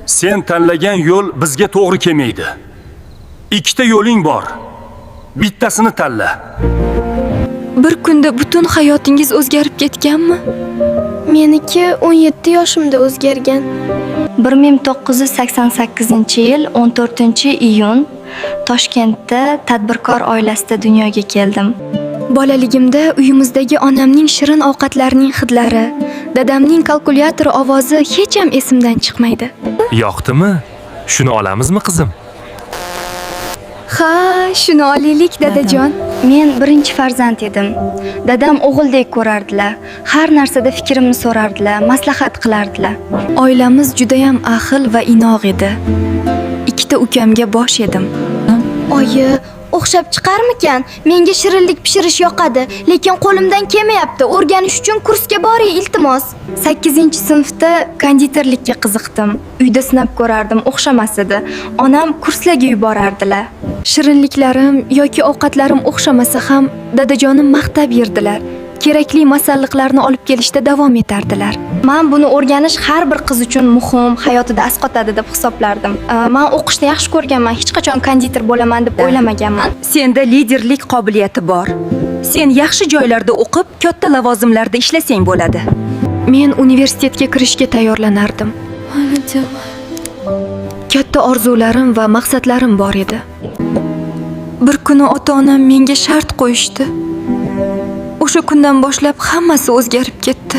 Sen tanlagan yo'l bizga to'g'ri kelmaydi. Ikkita yo'ling bor. Bittasini tanla. Bir kunda butun hayotingiz o'zgarib ketganmi? Meniki 17 yoshimda o'zgargan. 1988-yil 14-iyun Toshkentda tadbirkor oilasida dunyoga keldim. Bolaligimda uyimizdagi onamning shirin ovqatlarining hidlari, dadamning kalkulyator ovozi hech ham esimdan chiqmaydi. Yoqdimi? Shuni olamizmi, qizim? Ha, shuni olaylik, dadajon. Men birinchi farzand edim. Dadam o'g'ildek ko'rardilar. Har narsada fikrimni so'rardilar, maslahat qilardilar. Oilamiz juda ham ahil va inoq edi. Ikkita ukamga bosh edim. Oyi, o'xshab chiqarmikan? Menga shirinlik pishirish yoqadi, lekin qo'limdan kelmayapti. O'rganish uchun kursga boring, iltimos. 8-sinfda konditorlikka qiziqdim. Uyda sinab ko'rardim, o'xshamas edi. Onam kurslarga yuborardilar. Shirinliklarim yoki ovqatlarim o'xshamasa ham dadajonim maqtab yurdilar. Kerakli masalliqlarni olib kelishda davom etardilar. Men buni o'rganish har bir qiz uchun muhim, hayotida asqotadi deb hisoblardim. Men o'qishni yaxshi ko'rganman, hech qachon konditor bo'laman deb o'ylamaganman. Senda liderlik qobiliyati bor. Sen yaxshi joylarda o'qib, katta lavozimlarda ishlasang bo'ladi. Men universitetga kirishga tayyorlanardim. Katta orzularim va maqsadlarim bor edi. Bir kuni ota-onam menga shart qo'yishdi. O'sha kundan boshlab hammasi o'zgarib ketdi.